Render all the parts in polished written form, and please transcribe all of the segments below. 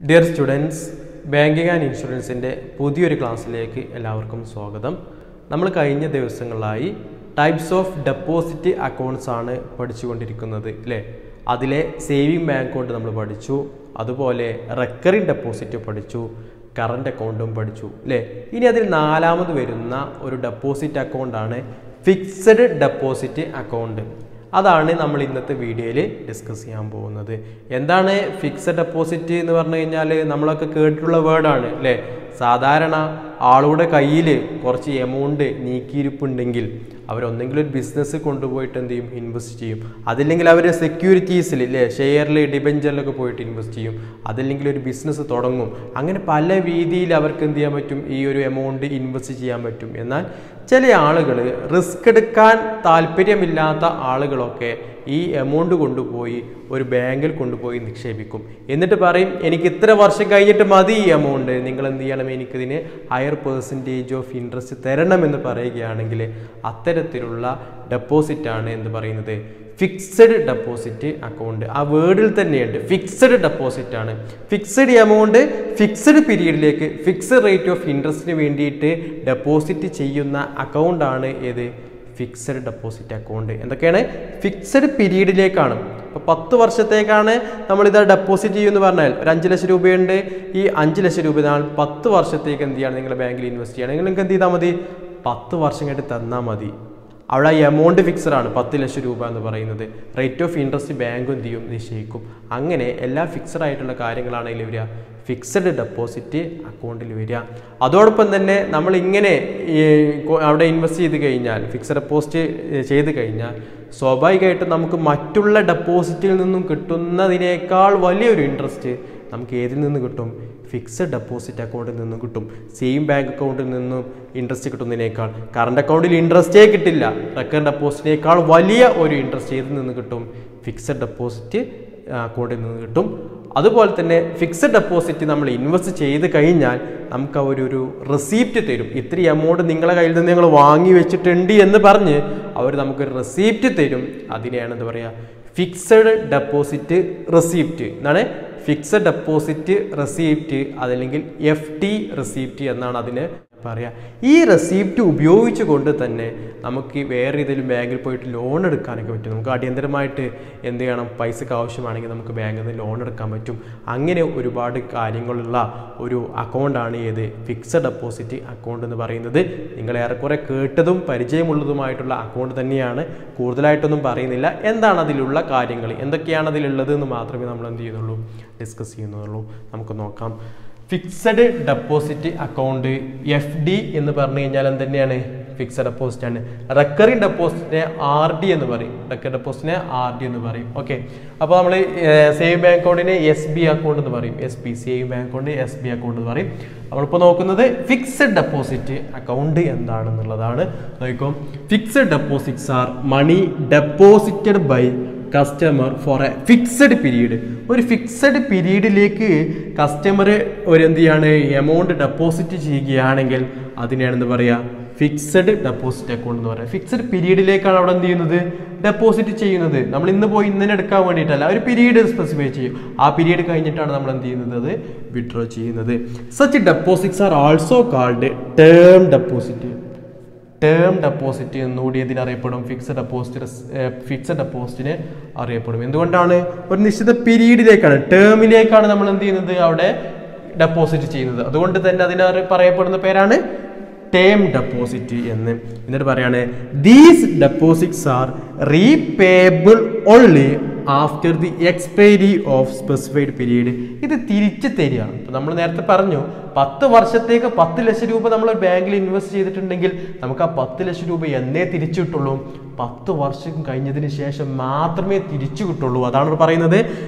Dear students, Banking and Insurance ന്റെ പുതിയൊരു ക്ലാസ്സിലേക്ക് എല്ലാവർക്കും സ്വാഗതം. നമ്മൾ കഴിഞ്ഞ ദിവസങ്ങളായി ടൈപ്സ് ഓഫ് ഡെപ്പോസിറ്റ് അക്കൗണ്ട്സ് ആണ് പഠിച്ചുകൊണ്ടിരിക്കുന്നത് അല്ലേ? അതിലെ സേവിംഗ് ബാങ്ക് അക്കൗണ്ട് നമ്മൾ പഠിച്ചു, അതുപോലെ റെക്കറിംഗ് ഡെപ്പോസിറ്റ് പഠിച്ചു, കറന്റ് അക്കൗണ്ടും പഠിച്ചു അല്ലേ? ഇനി അതിൽ നാലാമത് വരുന്ന ഒരു ഡെപ്പോസിറ്റ് അക്കൗണ്ട് ആണ് ഫിക്സഡ് ഡെപ്പോസിറ്റ് അക്കൗണ്ട്. അതാണ് നമ്മൾ ഇന്നത്തെ വീഡിയോയിൽ ഡിസ്കസ് ചെയ്യാൻ പോകുന്നത്. എന്താണ് ഫിക്സഡ് ഡെപ്പോസിറ്റ് എന്ന് പറഞ്ഞു കഴിഞ്ഞാൽ നമ്മളൊക്കെ കേട്ടിട്ടുള്ള വേർഡാണ് അല്ലേ? സാധാരണ ആളുടെ കയ്യിൽ കുറച്ച് എമൗണ്ട് നീക്കിയിരിപ്പുണ്ടെങ്കിൽ അവരൊന്നെങ്കിൽ ഒരു ബിസിനസ് കൊണ്ടുപോയിട്ട് എന്ത് ചെയ്യും, ഇൻവെസ്റ്റ് ചെയ്യും. അതല്ലെങ്കിൽ അവർ സെക്യൂരിറ്റീസിൽ അല്ലേ, ഷെയറിൽ ഡിബെഞ്ചറിലൊക്കെ പോയിട്ട് ഇൻവെസ്റ്റ് ചെയ്യും. അതല്ലെങ്കിൽ ഒരു ബിസിനസ് തുടങ്ങും. അങ്ങനെ പല രീതിയിൽ അവർക്ക് എന്ത് ചെയ്യാൻ പറ്റും, ഈ ഒരു എമൗണ്ട് ഇൻവെസ്റ്റ് ചെയ്യാൻ പറ്റും. എന്നാൽ ചില ആളുകൾ റിസ്ക് എടുക്കാൻ താല്പര്യമില്ലാത്ത ആളുകളൊക്കെ ഈ എമൗണ്ട് കൊണ്ടുപോയി ഒരു ബാങ്കിൽ കൊണ്ടുപോയി നിക്ഷേപിക്കും. എന്നിട്ട് പറയും, എനിക്ക് ഇത്ര വർഷം കഴിഞ്ഞിട്ട് മതി ഈ എമൗണ്ട്, നിങ്ങൾ എന്ത് ചെയ്യണം, എനിക്കിതിന് ഹയർ പെർസെൻറ്റേജ് ഓഫ് ഇൻട്രസ്റ്റ് തരണമെന്ന് പറയുകയാണെങ്കിൽ അത്തരത്തിലുള്ള ഡെപ്പോസിറ്റാണ് എന്ന് പറയുന്നത് ഫിക്സഡ് ഡെപ്പോസിറ്റ് അക്കൗണ്ട്. ആ വേർഡിൽ തന്നെയുണ്ട്, ഫിക്സഡ് ഡെപ്പോസിറ്റ് ആണ്. ഫിക്സഡ് എമൗണ്ട് ഫിക്സഡ് പീരീഡിലേക്ക് ഫിക്സഡ് റേറ്റ് ഓഫ് ഇൻട്രസ്റ്റിന് വേണ്ടിയിട്ട് ഡെപ്പോസിറ്റ് ചെയ്യുന്ന അക്കൗണ്ടാണ് ഏത്, ഫിക്സഡ് ഡെപ്പോസിറ്റ് അക്കൗണ്ട്. എന്തൊക്കെയാണ്, ഫിക്സഡ് പീരീഡിലേക്കാണ്. ഇപ്പോൾ 10 വർഷത്തേക്കാണ് നമ്മളിത് ഡെപ്പോസിറ്റ് ചെയ്യുമെന്ന് പറഞ്ഞാൽ ഒരു 5 ലക്ഷം രൂപയുണ്ട്. ഈ 5 ലക്ഷം രൂപ 10 വർഷത്തേക്ക് എന്ത് ചെയ്യണം, നിങ്ങൾ ബാങ്കിൽ ഇൻവെസ്റ്റ് ചെയ്യണമെങ്കിൽ നിങ്ങൾക്ക് എന്ത് ചെയ്താൽ മതി, 10 വർഷം കഴിഞ്ഞിട്ട് തന്നാൽ മതി. അവിടെ എമൗണ്ട് ഫിക്സഡ് ആണ്, 10 ലക്ഷം രൂപ എന്ന് പറയുന്നത്. റേറ്റ് ഓഫ് ഇൻട്രസ്റ്റ് ബാങ്കും എന്ത് ചെയ്യും, നിശ്ചയിക്കും. അങ്ങനെ എല്ലാ ഫിക്സഡ് ആയിട്ടുള്ള കാര്യങ്ങളാണ് ഇതിൽ വരിക, ഫിക്സഡ് ഡെപ്പോസിറ്റ് അക്കൗണ്ടിൽ വരിക. അതോടൊപ്പം തന്നെ നമ്മൾ ഇങ്ങനെ അവിടെ ഇൻവെസ്റ്റ് ചെയ്ത് കഴിഞ്ഞാൽ, ഫിക്സഡ് ഡെപ്പോസിറ്റ് ചെയ്ത് കഴിഞ്ഞാൽ സ്വാഭാവികമായിട്ടും നമുക്ക് മറ്റുള്ള ഡെപ്പോസിറ്റിൽ നിന്നും കിട്ടുന്നതിനേക്കാൾ വലിയൊരു ഇൻട്രസ്റ്റ് നമുക്ക് ഏതിൽ നിന്ന് കിട്ടും, ഫിക്സഡ് ഡെപ്പോസിറ്റ് അക്കൗണ്ടിൽ നിന്നും കിട്ടും. സെയിം ബാങ്ക് അക്കൗണ്ടിൽ നിന്നും ഇൻട്രസ്റ്റ് കിട്ടുന്നതിനേക്കാൾ കറണ്ട് അക്കൗണ്ടിൽ ഇൻട്രസ്റ്റേ കിട്ടില്ല. റെക്കറിംഗ് ഡെപ്പോസിറ്റിനേക്കാൾ വലിയ ഒരു ഇൻട്രസ്റ്റ് ഏതിൽ നിന്ന് കിട്ടും, ഫിക്സഡ് ഡെപ്പോസിറ്റ് അക്കൗണ്ടിൽ നിന്ന് കിട്ടും. അതുപോലെ തന്നെ ഫിക്സഡ് ഡെപ്പോസിറ്റ് നമ്മൾ ഇൻവെസ്റ്റ് ചെയ്ത് കഴിഞ്ഞാൽ നമുക്ക് അവരൊരു റെസീപ്റ്റ് തരും. ഇത്തിരി എമൗണ്ട് നിങ്ങളെ കയ്യിൽ നിന്ന് നിങ്ങൾ വാങ്ങി വെച്ചിട്ടുണ്ട് എന്ന് പറഞ്ഞ് അവർ നമുക്കൊരു റെസീപ്റ്റ് തരും. അതിനെയാണ് എന്താ പറയുക, ഫിക്സഡ് ഡെപ്പോസിറ്റ് റെസീപ്റ്റ്. എന്താണ് ഫിക്സഡ് ഡെപ്പോസിറ്റ് റെസീപ്റ്റ്, അതല്ലെങ്കിൽ FD റെസീപ്റ്റ് എന്നാണ് അതിന് പറയാം. ഈ റെസീപ്റ്റ് ഉപയോഗിച്ചുകൊണ്ട് തന്നെ നമുക്ക് വേറെ ഏതെങ്കിലും ബാങ്കിൽ പോയിട്ട് ലോൺ എടുക്കാനൊക്കെ പറ്റും. നമുക്ക് അടിയന്തരമായിട്ട് എന്ത് ചെയ്യണം, പൈസക്ക് ആവശ്യമാണെങ്കിൽ നമുക്ക് ബാങ്കിൽ നിന്ന് ലോൺ എടുക്കാൻ പറ്റും. അങ്ങനെ ഒരുപാട് കാര്യങ്ങളുള്ള ഒരു അക്കൗണ്ടാണ് ഏത്, ഫിക്സഡ് ഡെപ്പോസിറ്റ് അക്കൗണ്ട് എന്ന് പറയുന്നത്. നിങ്ങൾ ഏറെക്കുറെ കേട്ടതും പരിചയമുള്ളതുമായിട്ടുള്ള അക്കൗണ്ട് തന്നെയാണ്. കൂടുതലായിട്ടൊന്നും പറയുന്നില്ല. എന്താണ് അതിലുള്ള കാര്യങ്ങൾ, എന്തൊക്കെയാണ് അതിലുള്ളത് എന്ന് മാത്രമേ നമ്മൾ എന്ത് ചെയ്യുന്നുള്ളൂ, ഡിസ്കസ് ചെയ്യുന്നുള്ളൂ. നമുക്ക് നോക്കാം. ഫിക്സഡ് ഡെപ്പോസിറ്റ് അക്കൗണ്ട് FD എന്ന് പറഞ്ഞു കഴിഞ്ഞാൽ എന്തുതന്നെയാണ്, ഫിക്സഡ് ഡെപ്പോസിറ്റ് ആണ്. റെക്കറിംഗ് ഡെപ്പോസിറ്റിനെ RD എന്ന് പറയും. റെക്കറിംഗ് ഡെപ്പോസിറ്റിനെ RD എന്ന് പറയും. ഓക്കെ, അപ്പോൾ നമ്മൾ സേവിംഗ് ബാങ്ക് അക്കൗണ്ടിനെ SB അക്കൗണ്ട് എന്ന് പറയും. Saving bank account SB account എന്ന് പറയും. നമ്മളിപ്പോൾ നോക്കുന്നത് ഫിക്സഡ് ഡെപ്പോസിറ്റ് അക്കൗണ്ട് എന്താണെന്നുള്ളതാണ്. നോക്കാം. Fixed deposits are money deposited by customer for a fixed period. ഒരു ഫിക്സഡ് പീരീഡിലേക്ക് കസ്റ്റമർ ഒരു എന്ത് ചെയ്യാണ്, എമൗണ്ട് ഡെപ്പോസിറ്റ് ചെയ്യുകയാണെങ്കിൽ അതിനെയാണ് എന്താ പറയുക, ഫിക്സഡ് ഡെപ്പോസിറ്റ് അക്കൗണ്ട് എന്ന് പറയുക. ഫിക്സഡ് പീരീഡിലേക്കാണ് അവിടെ എന്ത് ചെയ്യുന്നത്, ഡെപ്പോസിറ്റ് ചെയ്യുന്നത്. നമ്മൾ ഇന്ന് പോയി ഇന്നലെ എടുക്കാൻ വേണ്ടിയിട്ടല്ല, ഒരു പീരീഡ് സ്പെസിഫൈ ചെയ്യും. ആ പീരീഡ് കഴിഞ്ഞിട്ടാണ് നമ്മൾ എന്ത് ചെയ്യുന്നത്, അത് വിഡ്രോ ചെയ്യുന്നത്. Such deposits are also called term deposit. Term deposit എന്നുകൂടി ഇതിനറിയപ്പെടും, ഫിക്സഡ് ഡെപ്പോസിറ്റിന് അറിയപ്പെടും. എന്തുകൊണ്ടാണ്, ഒരു നിശ്ചിത പീരീഡിലേക്കാണ്, ടേമിലേക്കാണ് നമ്മൾ എന്ത് ചെയ്യുന്നത്, അവിടെ ഡെപ്പോസിറ്റ് ചെയ്യുന്നത്. അതുകൊണ്ട് തന്നെ അതിന് പറയപ്പെടുന്ന പേരാണ് ടേം ഡെപ്പോസിറ്റ് എന്ന്. എന്നിട്ട് പറയാണ്, these deposits are repayable only after the expiry of specified period. ഇത് തിരിച്ചു തരിക. ഇപ്പം നമ്മൾ നേരത്തെ പറഞ്ഞു, 10 വർഷത്തേക്ക് 10 ലക്ഷം രൂപ നമ്മൾ ബാങ്കിൽ ഇൻവെസ്റ്റ് ചെയ്തിട്ടുണ്ടെങ്കിൽ നമുക്ക് ആ 10 ലക്ഷം രൂപ എന്നേ തിരിച്ചു കിട്ടുള്ളൂ, 10 വർഷം കഴിഞ്ഞതിന് ശേഷം മാത്രമേ തിരിച്ചു കിട്ടുള്ളൂ. അതാണ് പറയുന്നത്,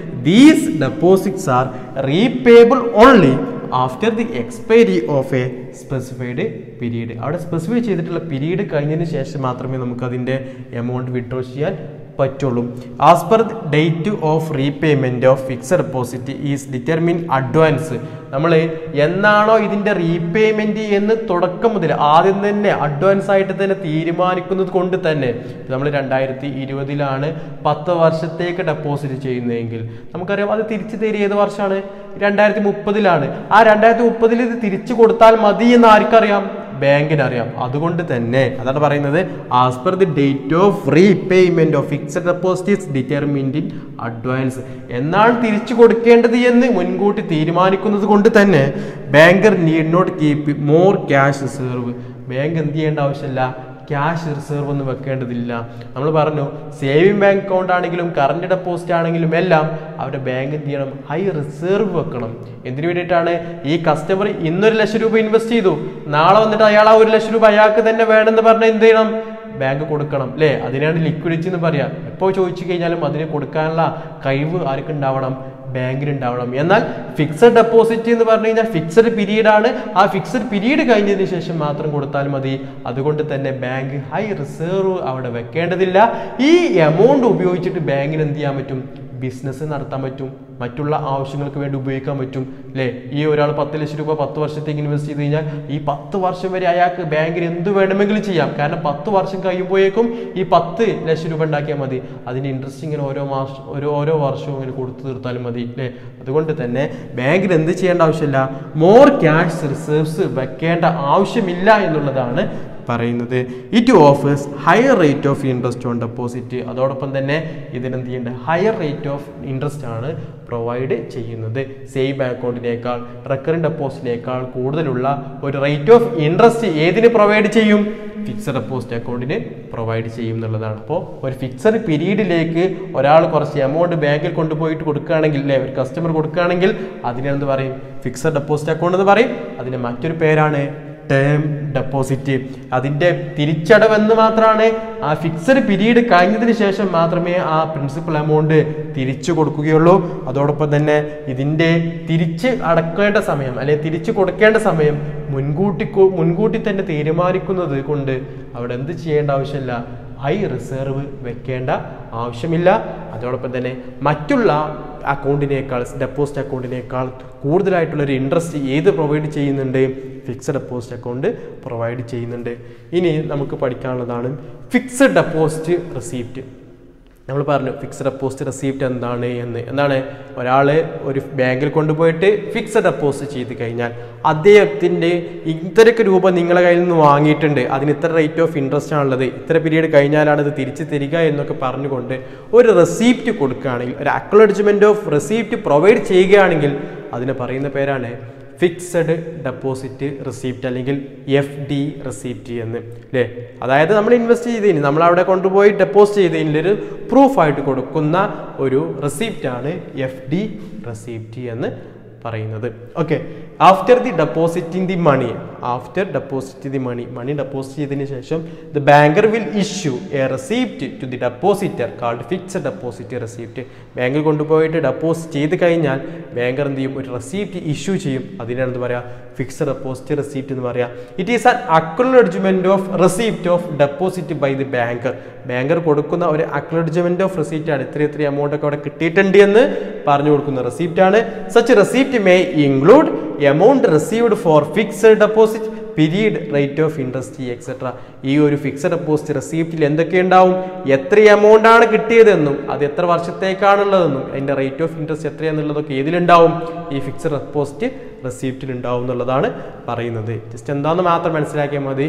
these deposits are repayable only after the expiry of a specified period. അവിടെ സ്പെസിഫൈ ചെയ്തിട്ടുള്ള പീരീഡ് കഴിഞ്ഞതിന് ശേഷം മാത്രമേ നമുക്ക് അതിൻ്റെ എമൗണ്ട് വിഡ്രോ ചെയ്യാൻ പറ്റുള്ളൂ. As per date of repayment of fixed deposit is determine advance. നമ്മൾ എന്നാണോ ഇതിൻ്റെ റീപേയ്മെൻറ്റ് എന്ന് തുടക്കം മുതൽ ആദ്യം തന്നെ അഡ്വാൻസ് ആയിട്ട് തന്നെ തീരുമാനിക്കുന്നത് കൊണ്ട് തന്നെ നമ്മൾ 2020 10 വർഷത്തേക്ക് ഡെപ്പോസിറ്റ് ചെയ്യുന്നതെങ്കിൽ നമുക്കറിയാം അത് തിരിച്ചു തരും ഏത് വർഷമാണ്? 2030 ആ 2030 ഇത് തിരിച്ചു കൊടുത്താൽ മതി എന്ന് ആർക്കറിയാം? ബാങ്കിനറിയാം. അതുകൊണ്ട് തന്നെ അതാണ് പറയുന്നത് as per the date of repayment of fixed deposit determined in advance. എന്നാണ് തിരിച്ചു കൊടുക്കേണ്ടത് എന്ന് മുൻകൂട്ടി തീരുമാനിക്കുന്നത് കൊണ്ട് തന്നെ banker need not keep more cash reserve. Bank എന്ത് ചെയ്യേണ്ട ആവശ്യമില്ല, ക്യാഷ് റിസർവ് ഒന്നും വെക്കേണ്ടതില്ല. നമ്മൾ പറഞ്ഞു സേവിങ് ബാങ്ക് അക്കൗണ്ട് ആണെങ്കിലും കറണ്ട് ഡെപ്പോസിറ്റ് ആണെങ്കിലും എല്ലാം അവരുടെ ബാങ്ക് എന്ത് ചെയ്യണം, ഹൈ റിസർവ് വെക്കണം. എന്തിനു വേണ്ടിയിട്ടാണ്? ഈ കസ്റ്റമർ ഇന്നൊരു ₹1,00,000 ഇൻവെസ്റ്റ് ചെയ്തു, നാളെ വന്നിട്ട് അയാൾ ആ ₹1,00,000 അയാൾക്ക് തന്നെ വേണമെന്ന് പറഞ്ഞാൽ എന്ത് ചെയ്യണം, ബാങ്ക് കൊടുക്കണം അല്ലേ? അതിനാണ് ലിക്വിഡിറ്റി എന്ന് പറയാം. എപ്പോൾ ചോദിച്ചു കഴിഞ്ഞാലും അതിന് കൊടുക്കാനുള്ള കഴിവ് ആർക്കുണ്ടാവണം? ബാങ്കിനുണ്ടാവണം. എന്നാൽ ഫിക്സഡ് ഡെപ്പോസിറ്റ് എന്ന് പറഞ്ഞു കഴിഞ്ഞാൽ ഫിക്സഡ് പീരീഡ് ആണ്. ആ ഫിക്സഡ് പീരീഡ് കഴിഞ്ഞതിന് ശേഷം മാത്രം കൊടുത്താൽ മതി. അതുകൊണ്ട് തന്നെ ബാങ്ക് ഹൈ റിസർവ് അവിടെ വെക്കേണ്ടതില്ല. ഈ എമൗണ്ട് ഉപയോഗിച്ചിട്ട് ബാങ്കിന് എന്ത് ചെയ്യാൻ പറ്റും? ബിസിനസ് നടത്താൻ പറ്റും, മറ്റുള്ള ആവശ്യങ്ങൾക്ക് വേണ്ടി ഉപയോഗിക്കാൻ പറ്റും അല്ലേ? ഈ ഒരാൾ ₹10,00,000 10 വർഷത്തേക്ക് ഇൻവെസ്റ്റ് ചെയ്ത് കഴിഞ്ഞാൽ ഈ 10 വർഷം വരെ അയാൾക്ക് ബാങ്കിന് എന്ത് വേണമെങ്കിലും ചെയ്യാം. കാരണം 10 വർഷം കഴിയുമ്പോഴേക്കും ഈ ₹10,00,000 ഉണ്ടാക്കിയാൽ മതി. അതിന് ഇൻട്രസ്റ്റ് ഇങ്ങനെ ഓരോ വർഷവും ഇങ്ങനെ കൊടുത്തു തീർത്താലും മതി അല്ലേ? അതുകൊണ്ട് തന്നെ ബാങ്കിന് എന്ത് ചെയ്യേണ്ട ആവശ്യമില്ല, മോർ ക്യാഷ് റിസർവ്സ് വെക്കേണ്ട ആവശ്യമില്ല എന്നുള്ളതാണ് പറയുന്നത്. It offers higher rate of interest on deposit. അതോടൊപ്പം തന്നെ ഇതിനെന്ത് ചെയ്യേണ്ടത്, ഹയർ റേറ്റ് ഓഫ് ഇൻട്രസ്റ്റ് ആണ് പ്രൊവൈഡ് ചെയ്യുന്നത്. സേവിങ് അക്കൗണ്ടിനേക്കാൾ റെക്കറിംഗ് ഡെപ്പോസിറ്റിനേക്കാൾ കൂടുതലുള്ള ഒരു റേറ്റ് ഓഫ് ഇൻട്രസ്റ്റ് ഏതിന് പ്രൊവൈഡ് ചെയ്യും? ഫിക്സഡ് ഡെപ്പോസിറ്റ് അക്കൗണ്ടിന് പ്രൊവൈഡ് ചെയ്യും എന്നുള്ളതാണ്. അപ്പോൾ ഒരു ഫിക്സഡ് പീരീഡിലേക്ക് ഒരാൾ കുറച്ച് എമൗണ്ട് ബാങ്കിൽ കൊണ്ടുപോയിട്ട് കൊടുക്കുകയാണെങ്കിൽ അല്ലേ, ഒരു കസ്റ്റമർ കൊടുക്കുകയാണെങ്കിൽ അതിനെന്ത് പറയും? ഫിക്സഡ് ഡെപ്പോസിറ്റ് അക്കൗണ്ട് എന്ന് പറയും. അതിന് മറ്റൊരു പേരാണ് ടേം ഡെപ്പോസിറ്റ്. അതിൻ്റെ തിരിച്ചടവെന്ന് മാത്രമാണ് ആ ഫിക്സഡ് പീരീഡ് കഴിഞ്ഞതിന് ശേഷം മാത്രമേ ആ പ്രിൻസിപ്പൽ എമൗണ്ട് തിരിച്ചു കൊടുക്കുകയുള്ളൂ. അതോടൊപ്പം തന്നെ ഇതിൻ്റെ തിരിച്ച് അടക്കേണ്ട സമയം അല്ലെങ്കിൽ തിരിച്ചു കൊടുക്കേണ്ട സമയം മുൻകൂട്ടി തന്നെ തീരുമാനിക്കുന്നത് കൊണ്ട് അവിടെ എന്ത് ചെയ്യേണ്ട ആവശ്യമില്ല, ഹൈ റിസർവ് വെക്കേണ്ട ആവശ്യമില്ല. അതോടൊപ്പം തന്നെ മറ്റുള്ള അക്കൗണ്ടിനേക്കാൾ ഡെപ്പോസിറ്റ് അക്കൗണ്ടിനേക്കാൾ കൂടുതലായിട്ടുള്ളൊരു ഇൻട്രസ്റ്റ് ഏത് പ്രൊവൈഡ് ചെയ്യുന്നുണ്ട്? ഫിക്സഡ് ഡെപ്പോസിറ്റ് അക്കൗണ്ട് പ്രൊവൈഡ് ചെയ്യുന്നുണ്ട്. ഇനി നമുക്ക് പഠിക്കാനുള്ളതാണ് ഫിക്സഡ് ഡെപ്പോസിറ്റ് റെസീപ്റ്റ്. നമ്മൾ പറഞ്ഞു ഫിക്സഡ് ഡെപ്പോസിറ്റ് റെസീപ്റ്റ് എന്താണ് ഒരാൾ ഒരു ബാങ്കിൽ കൊണ്ടുപോയിട്ട് ഫിക്സഡ് ഡെപ്പോസിറ്റ് ചെയ്ത് കഴിഞ്ഞാൽ അദ്ദേഹത്തിൻ്റെ ഇത്രയ്ക്ക് രൂപ നിങ്ങളുടെ കയ്യിൽ നിന്ന് വാങ്ങിയിട്ടുണ്ട്, അതിന് ഇത്ര റേറ്റ് ഓഫ് ഇൻട്രസ്റ്റ് ആണുള്ളത്, ഇത്ര പീരീഡ് കഴിഞ്ഞാലാണ് അത് തിരിച്ച് തരിക എന്നൊക്കെ പറഞ്ഞുകൊണ്ട് ഒരു റെസീപ്റ്റ് കൊടുക്കുകയാണെങ്കിൽ, ഒരു അക്നോളജ്മെൻറ്റ് ഓഫ് റെസീപ്റ്റ് പ്രൊവൈഡ് ചെയ്യുകയാണെങ്കിൽ അതിന് പറയുന്ന പേരാണ് ഫിക്സഡ് ഡെപ്പോസിറ്റ് റെസീപ്റ്റ് അല്ലെങ്കിൽ FD റെസീപ്റ്റ് എന്ന് അല്ലേ? അതായത് നമ്മൾ ഇൻവെസ്റ്റ് ചെയ്തതിന് നമ്മൾ അവിടെ കൊണ്ടുപോയി ഡെപ്പോസിറ്റ് ചെയ്തതിനൊരു പ്രൂഫായിട്ട് കൊടുക്കുന്ന ഒരു റെസീപ്റ്റാണ് FD റെസീപ്റ്റ് എന്ന് പറയുന്നത്. Okay, after depositing the money money deposit ചെയ്തതിന് ശേഷം the banker will issue a receipt to the depositor called fixed deposit receipt. ബാങ്കിൽ കൊണ്ടുപോയിട്ട് ഡെപ്പോസിറ്റ് ചെയ്ത് കഴിഞ്ഞാൽ ബാങ്കർ എന്ത് ചെയ്യും, ഒരു റെസീപ്റ്റ് ഇഷ്യൂ ചെയ്യും. അതിനാണ് എന്ത് പറയുക, ഫിക്സഡ് ഡെപ്പോസിറ്റ് റെസീപ്റ്റ് എന്ന് പറയാം. It is an acknowledgement of receipt of deposit by the banker. Banker കൊടുക്കുന്ന ഒരു അക്നോളജ്മെന്റ് ഓഫ് റെസീപ്റ്റ് ആണ്. ഇത്ര എമൗണ്ട് ഒക്കെ അവിടെ കിട്ടിയിട്ടുണ്ട് എന്ന് പറഞ്ഞു കൊടുക്കുന്ന റെസീപ്റ്റ് ആണ്. Such receipt may include amount received four fixed deposit, period, rate of interest etcetera. ഈ ഒരു ഫിക്സഡ് ഡെപ്പോസിറ്റ് റെസീപ്റ്റിൽ എന്തൊക്കെ ഉണ്ടാവും? എത്ര എമൗണ്ട് ആണ് കിട്ടിയതെന്നും അത് എത്ര വർഷത്തേക്കാണുള്ളതെന്നും അതിൻ്റെ റേറ്റ് ഓഫ് ഇൻട്രസ്റ്റ് എത്രയാണെന്നുള്ളതൊക്കെ ഏതിലുണ്ടാവും? ഈ ഫിക്സഡ് ഡെപ്പോസിറ്റ് റെസീപ്റ്റിൽ ഉണ്ടാവും എന്നുള്ളതാണ് പറയുന്നത്. ജസ്റ്റ് എന്താണെന്ന് മാത്രം മനസ്സിലാക്കിയാൽ മതി.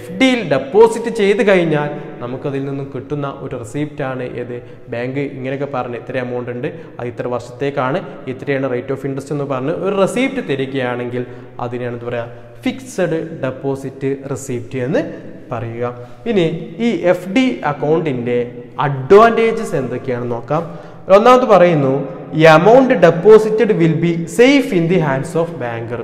FDയിൽ ഡെപ്പോസിറ്റ് ചെയ്ത് കഴിഞ്ഞാൽ നമുക്കതിൽ നിന്നും കിട്ടുന്ന ഒരു റെസീപ്റ്റാണ് ഏത്? ബാങ്ക് ഇങ്ങനെയൊക്കെ പറഞ്ഞ് ഇത്ര എമൗണ്ട് ഉണ്ട്, അത് ഇത്ര വർഷത്തേക്കാണ്, ഇത്രയാണ് റേറ്റ് ഓഫ് ഇൻട്രസ്റ്റ് എന്ന് പറഞ്ഞ് ഒരു റെസീപ്റ്റ് തരികയാണെങ്കിൽ അതിനെയാണ് എന്താ പറയുക, ഫിക്സഡ് ഡെപ്പോസിറ്റ് റെസീപ്റ്റ് എന്ന് പറയുക. ഇനി ഈ FD അക്കൗണ്ടിൻ്റെ അഡ്വാൻറ്റേജസ് എന്തൊക്കെയാണെന്ന് നോക്കാം. ഒന്നാമത് പറയുന്നു amount deposited will be safe in the hands of banker.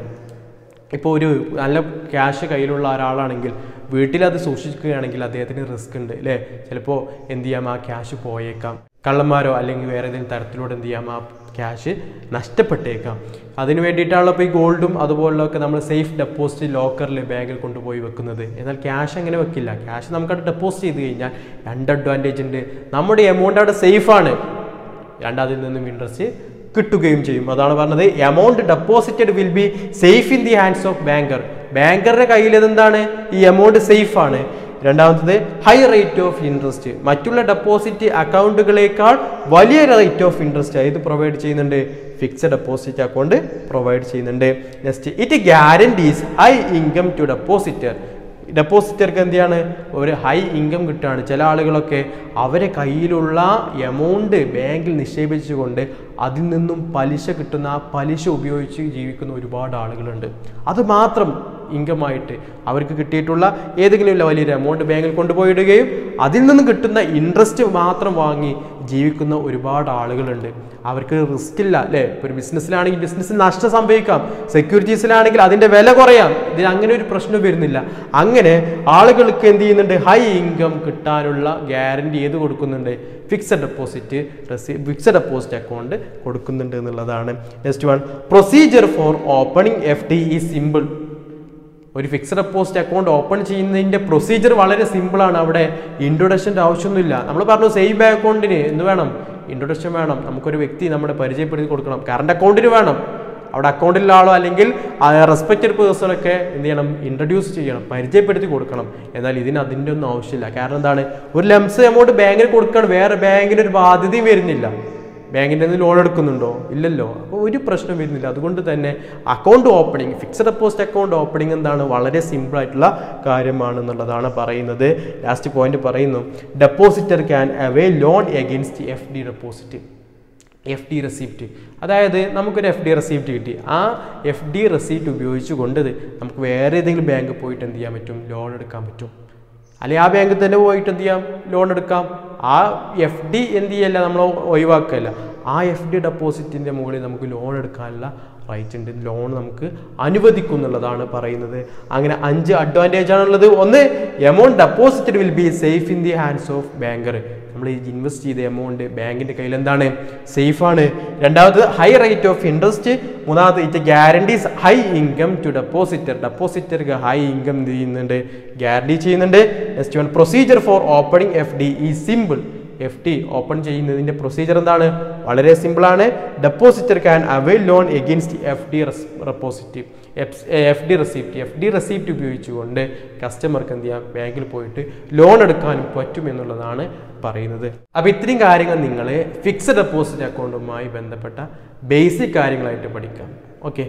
ഇപ്പോൾ ഒരു നല്ല ക്യാഷ് കയ്യിലുള്ള ഒരാളാണെങ്കിൽ വീട്ടിലത് സൂക്ഷിക്കുകയാണെങ്കിൽ അദ്ദേഹത്തിന് റിസ്ക് ഉണ്ട് അല്ലേ? ചിലപ്പോൾ എന്ത് ചെയ്യാം, ആ ക്യാഷ് പോയേക്കാം. കള്ളന്മാരോ അല്ലെങ്കിൽ വേറെ ഏതെങ്കിലും തരത്തിലൂടെ എന്ത് ചെയ്യാം ആ ക്യാഷ് നഷ്ടപ്പെട്ടേക്കാം. അതിന് വേണ്ടിയിട്ടാണല്ലോ ഇപ്പോൾ ഈ ഗോൾഡും അതുപോലുള്ളതൊക്കെ നമ്മൾ സേഫ് ഡെപ്പോസിറ്റ് ലോക്കറിൽ ബാങ്കിൽ കൊണ്ടുപോയി വെക്കുന്നത്. എന്നാൽ ക്യാഷ് അങ്ങനെ വെക്കില്ല. ക്യാഷ് നമുക്കവിടെ ഡെപ്പോസിറ്റ് ചെയ്ത് കഴിഞ്ഞാൽ 2 അഡ്വാൻറ്റേജ് ഉണ്ട്. നമ്മുടെ എമൗണ്ട് അവിടെ സേഫാണ്, അതിൽ നിന്നും ഇൻട്രസ്റ്റ് കിട്ടുകയും ചെയ്യും. അതാണ് പറഞ്ഞത് amount deposited will be safe in the hands of banker. ബാങ്കറുടെ കയ്യിൽ എന്താണ് ഈ എമൗണ്ട് സേഫ് ആണ്. രണ്ടാമത്തത് ഹൈ റേറ്റ് ഓഫ് ഇൻട്രസ്റ്റ്. മറ്റുള്ള ഡെപ്പോസിറ്റ് അക്കൗണ്ടുകളേക്കാൾ വലിയ റേറ്റ് ഓഫ് ഇൻട്രസ്റ്റ് ഇത് പ്രൊവൈഡ് ചെയ്യുന്നുണ്ട്. ഫിക്സഡ് ഡെപ്പോസിറ്റ് അക്കൗണ്ട് പ്രൊവൈഡ് ചെയ്യുന്നുണ്ട്. Next it guarantees high income to depositor. ഡെപ്പോസിറ്റർക്ക് എന്താണ് ഒരു ഹൈ ഇൻകം കിട്ടുകയാണ്. ചില ആളുകളൊക്കെ അവരെ കയ്യിലുള്ള എമൗണ്ട് ബാങ്കിൽ നിക്ഷേപിച്ചുകൊണ്ട് അതിൽ നിന്നും പലിശ കിട്ടുന്ന ആ പലിശ ഉപയോഗിച്ച് ജീവിക്കുന്ന ഒരുപാട് ആളുകളുണ്ട്. അത് മാത്രം ഇൻകമായിട്ട് അവർക്ക് കിട്ടിയിട്ടുള്ള ഏതെങ്കിലും വലിയൊരു എമൗണ്ട് ബാങ്കിൽ കൊണ്ടുപോയിടുകയും അതിൽ നിന്ന് കിട്ടുന്ന ഇൻട്രസ്റ്റ് മാത്രം വാങ്ങി ജീവിക്കുന്ന ഒരുപാട് ആളുകളുണ്ട്. അവർക്ക് റിസ്ക് ഇല്ല അല്ലേ. ഇപ്പോൾ ഒരു ബിസിനസ്സിലാണെങ്കിൽ ബിസിനസ്സിൽ നഷ്ടം സംഭവിക്കാം, സെക്യൂരിറ്റീസിലാണെങ്കിൽ അതിൻ്റെ വില കുറയാം. ഇതിന് അങ്ങനെ ഒരു പ്രശ്നം വരുന്നില്ല. അങ്ങനെ ആളുകൾക്ക് എന്ത് ചെയ്യുന്നുണ്ട്, ഹൈ ഇൻകം കിട്ടാനുള്ള ഗ്യാരണ്ടി ഏത് കൊടുക്കുന്നുണ്ട്, ഫിക്സഡ് ഡെപ്പോസിറ്റ് അക്കൗണ്ട് കൊടുക്കുന്നുണ്ട് എന്നുള്ളതാണ്. Next one procedure for opening FD is simple. ഒരു ഫിക്സഡ് ഡെപ്പോസിറ്റ് അക്കൗണ്ട് ഓപ്പൺ ചെയ്യുന്നതിൻ്റെ പ്രൊസീജിയർ വളരെ സിമ്പിളാണ്. അവിടെ ഇൻട്രൊഡക്ഷൻ്റെ ആവശ്യമൊന്നുമില്ല. നമ്മൾ പറഞ്ഞു സേവ് ബാങ്ക് അക്കൗണ്ടിന് എന്ത് വേണം, ഇൻട്രൊഡക്ഷൻ വേണം. നമുക്കൊരു വ്യക്തി നമ്മുടെ പരിചയപ്പെടുത്തി കൊടുക്കണം. കറണ്ട് അക്കൗണ്ടിന് വേണം. അവിടെ അക്കൗണ്ടിലുള്ള ആളോ അല്ലെങ്കിൽ റെസ്പെക്റ്റഡ് പേഴ്സണൊക്കെ എന്ത് ചെയ്യണം, ഇൻട്രൊഡ്യൂസ് ചെയ്യണം, പരിചയപ്പെടുത്തി കൊടുക്കണം. എന്നാൽ ഇതിന് അതിൻ്റെ ഒന്നും ആവശ്യമില്ല. കാരണം എന്താണ്, ഒരു ലംസ് എമൗണ്ട് ബാങ്കിന് കൊടുക്കുകയാണ്, വേറെ ബാങ്കിന് ഒരു ബാധ്യതയും വരുന്നില്ല. ബാങ്കിൻ്റെ നിന്ന് ലോൺ എടുക്കുന്നുണ്ടോ, ഇല്ലല്ലോ. അപ്പോൾ ഒരു പ്രശ്നം വരുന്നില്ല. അതുകൊണ്ട് തന്നെ account opening, fixed deposit account opening എന്താണ്, വളരെ സിമ്പിളായിട്ടുള്ള കാര്യമാണെന്നുള്ളതാണ് പറയുന്നത്. ലാസ്റ്റ് പോയിന്റ് പറയുന്നു, depositor can away loan against FD deposit. FD receipt, അതായത് നമുക്കൊരു FD റെസിപ്റ്റ് കിട്ടി. ആ FD റെസിപ്റ്റ് ഉപയോഗിച്ചുകൊണ്ട് നമുക്ക് വേറെ ഏതെങ്കിലും ബാങ്ക് പോയിട്ട് എന്ത് ചെയ്യാൻ പറ്റും, ലോൺ എടുക്കാൻ പറ്റും. അല്ലെങ്കിൽ ആ ബാങ്കിൽ തന്നെ പോയിട്ട് എന്ത് ചെയ്യാം, ലോൺ എടുക്കാം. ആ FD എന്ത് ചെയ്യല്ല, നമ്മൾ ഒഴിവാക്കുകയല്ല. ആ FD ഡെപ്പോസിറ്റിൻ്റെ മുകളിൽ നമുക്ക് ലോൺ എടുക്കാനുള്ള റൈറ്റ് ഉണ്ട്. ലോൺ നമുക്ക് അനുവദിക്കുന്നുള്ളതാണ് പറയുന്നത്. അങ്ങനെ 5 അഡ്വാൻറ്റേജ് ആണുള്ളത്. ഒന്ന്, amount deposited will be safe in the hands of banker. നമ്മൾ ഈ ഇൻവെസ്റ്റ് ചെയ്ത എമൗണ്ട് ബാങ്കിൻ്റെ കയ്യിൽ എന്താണ്, സേഫാണ്. രണ്ടാമത് ഹൈ റേറ്റ് ഓഫ് ഇൻട്രസ്റ്റ്. മൂന്നാമത് it guarantees high income to depositor. ഡെപ്പോസിറ്റർക്ക് ഹൈ ഇൻകം ചെയ്യുന്നുണ്ട്, ഗ്യാരണ്ടി ചെയ്യുന്നുണ്ട്. Next one procedure for opening FD is simple. FD open ചെയ്യുന്നതിൻ്റെ പ്രൊസീജിയർ എന്താണ്, വളരെ സിമ്പിളാണ്. Depositor can avail loan against FD receipt ഉപയോഗിച്ചുകൊണ്ട് കസ്റ്റമർക്ക് എന്ത് ചെയ്യാം, ബാങ്കിൽ പോയിട്ട് ലോൺ എടുക്കാനും പറ്റും എന്നുള്ളതാണ് പറയുന്നത്. അപ്പോൾ ഇത്രയും കാര്യങ്ങൾ നിങ്ങൾ ഫിക്സഡ് ഡെപ്പോസിറ്റ് അക്കൗണ്ടുമായി ബന്ധപ്പെട്ട ബേസിക് കാര്യങ്ങളായിട്ട് പഠിക്കാം. ഓക്കെ.